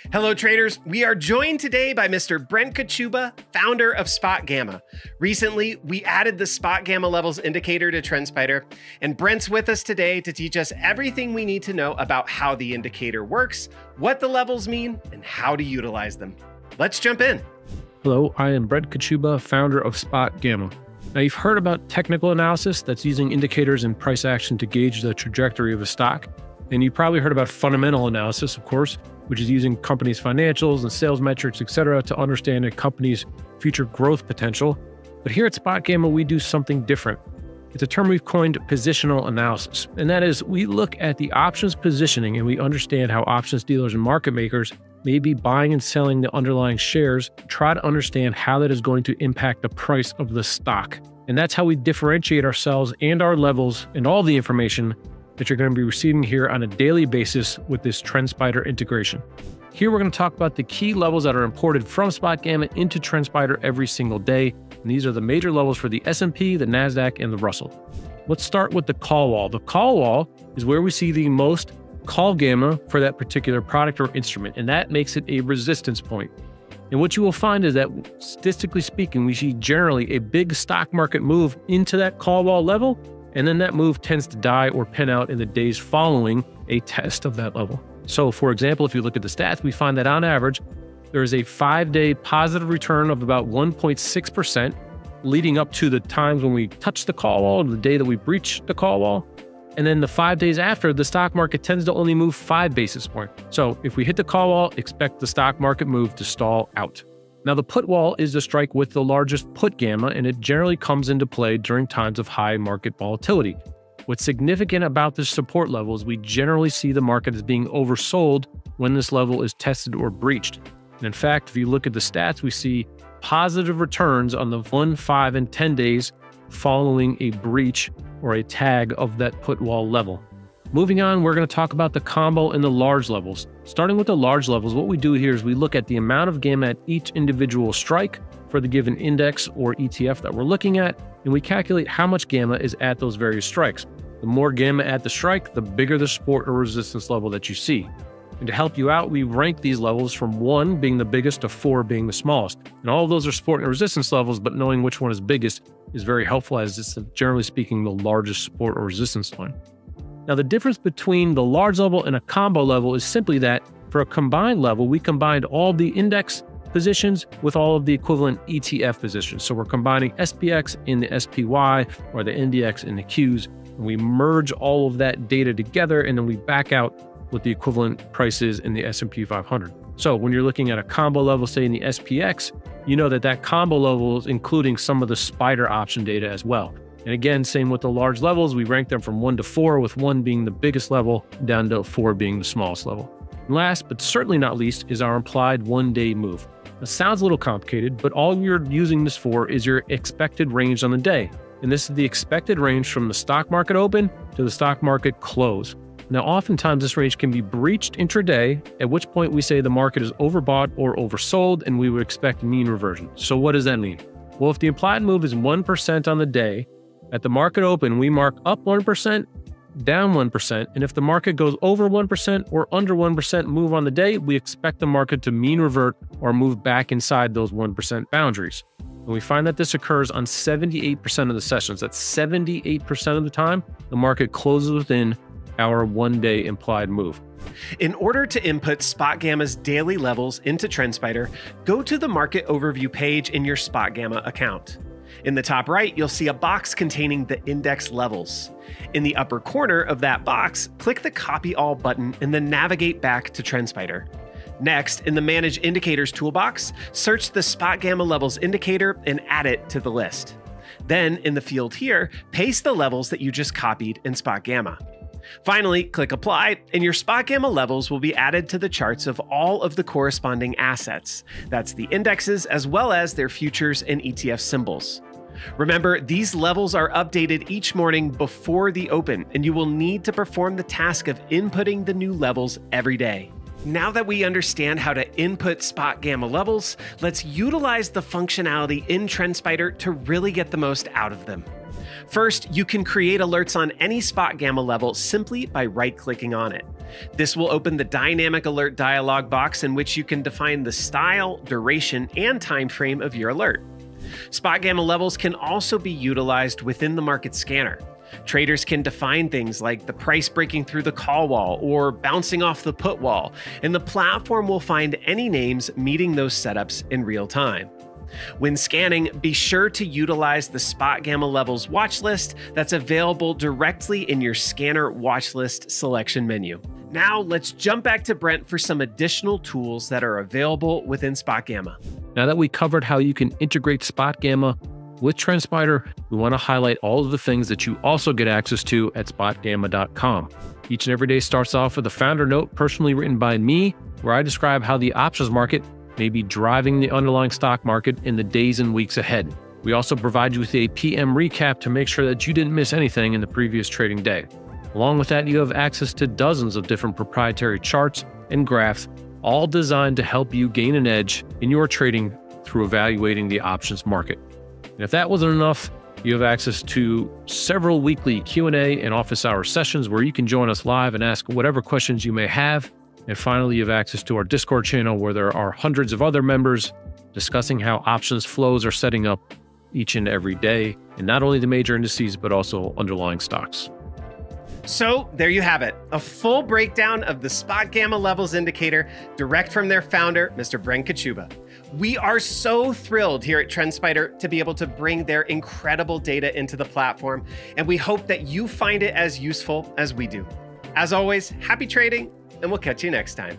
Hello traders, we are joined today by Mr. Brent Kochuba, founder of SpotGamma. Recently, we added the SpotGamma levels indicator to Trendspider, and Brent's with us today to teach us everything we need to know about how the indicator works, what the levels mean, and how to utilize them. Let's jump in. Hello, I am Brent Kochuba, founder of SpotGamma. Now, you've heard about technical analysis that's using indicators and price action to gauge the trajectory of a stock. And you probably heard about fundamental analysis, of course, which is using companies' financials and sales metrics, etc., to understand a company's future growth potential. But here at SpotGamma, we do something different. It's a term we've coined positional analysis. And that is, we look at the options positioning and we understand how options dealers and market makers may be buying and selling the underlying shares, try to understand how that is going to impact the price of the stock. And that's how we differentiate ourselves and our levels and all the information that you're going to be receiving here on a daily basis with this Trendspider integration. Here we're going to talk about the key levels that are imported from SpotGamma into Trendspider every single day. And these are the major levels for the S&P, the NASDAQ, and the Russell. Let's start with the call wall. The call wall is where we see the most call gamma for that particular product or instrument, and that makes it a resistance point. And what you will find is that, statistically speaking, we see generally a big stock market move into that call wall level, and then that move tends to die or pin out in the days following a test of that level. So, for example, if you look at the stats, we find that on average, there is a 5-day positive return of about 1.6%, leading up to the times when we touch the call wall, the day that we breach the call wall. And then the 5 days after, the stock market tends to only move 5 basis points. So if we hit the call wall, expect the stock market move to stall out. Now, the put wall is the strike with the largest put gamma, and it generally comes into play during times of high market volatility. What's significant about this support level is we generally see the market as being oversold when this level is tested or breached. And in fact, if you look at the stats, we see positive returns on the 1, 5, and 10 days following a breach or a tag of that put wall level. Moving on, we're going to talk about the combo and the large levels. Starting with the large levels, what we do here is we look at the amount of gamma at each individual strike for the given index or ETF that we're looking at, and we calculate how much gamma is at those various strikes. The more gamma at the strike, the bigger the support or resistance level that you see. And to help you out, we rank these levels from 1 being the biggest to 4 being the smallest. And all of those are support and resistance levels, but knowing which one is biggest is very helpful, as it's, generally speaking, the largest support or resistance line. Now, the difference between the large level and a combo level is simply that for a combined level, we combined all the index positions with all of the equivalent ETF positions. So we're combining SPX in the SPY or the NDX in the Qs, and we merge all of that data together, and then we back out what the equivalent price is in the S&P 500. So when you're looking at a combo level, say in the SPX, you know that that combo level is including some of the spider option data as well. And again, same with the large levels, we rank them from 1 to 4, with 1 being the biggest level, down to 4 being the smallest level. And last, but certainly not least, is our implied 1-day move. It sounds a little complicated, but all you're using this for is your expected range on the day. And this is the expected range from the stock market open to the stock market close. Now, oftentimes this range can be breached intraday, at which point we say the market is overbought or oversold, and we would expect mean reversion. So what does that mean? Well, if the implied move is 1% on the day, at the market open, we mark up 1%, down 1%, and if the market goes over 1% or under 1% move on the day, we expect the market to mean revert or move back inside those 1% boundaries. And we find that this occurs on 78% of the sessions. That's 78% of the time the market closes within our 1-day implied move. In order to input SpotGamma's daily levels into Trendspider, go to the Market Overview page in your SpotGamma account. In the top right, you'll see a box containing the index levels. In the upper corner of that box, click the Copy All button and then navigate back to Trendspider. Next, in the Manage Indicators toolbox, search the SpotGamma levels indicator and add it to the list. Then, in the field here, paste the levels that you just copied in SpotGamma. Finally, click Apply, and your SpotGamma levels will be added to the charts of all of the corresponding assets. That's the indexes as well as their futures and ETF symbols. Remember, these levels are updated each morning before the open, and you will need to perform the task of inputting the new levels every day. Now that we understand how to input SpotGamma levels, let's utilize the functionality in Trendspider to really get the most out of them. First, you can create alerts on any SpotGamma level simply by right-clicking on it. This will open the dynamic alert dialog box in which you can define the style, duration, and time frame of your alert. SpotGamma levels can also be utilized within the market scanner. Traders can define things like the price breaking through the call wall or bouncing off the put wall, and the platform will find any names meeting those setups in real time. When scanning, be sure to utilize the SpotGamma levels watch list that's available directly in your scanner watch list selection menu. Now let's jump back to Brent for some additional tools that are available within SpotGamma. Now that we covered how you can integrate SpotGamma with Trendspider, we want to highlight all of the things that you also get access to at SpotGamma.com. Each and every day starts off with a founder note personally written by me, where I describe how the options market may be driving the underlying stock market in the days and weeks ahead. We also provide you with a PM recap to make sure that you didn't miss anything in the previous trading day. Along with that, you have access to dozens of different proprietary charts and graphs, all designed to help you gain an edge in your trading through evaluating the options market. And if that wasn't enough, you have access to several weekly Q&A and office hour sessions where you can join us live and ask whatever questions you may have. And finally, you have access to our Discord channel where there are hundreds of other members discussing how options flows are setting up each and every day, and not only the major indices, but also underlying stocks. So there you have it, a full breakdown of the SpotGamma levels indicator direct from their founder, Mr. Brent Kochuba. We are so thrilled here at Trendspider to be able to bring their incredible data into the platform, and we hope that you find it as useful as we do. As always, happy trading, and we'll catch you next time.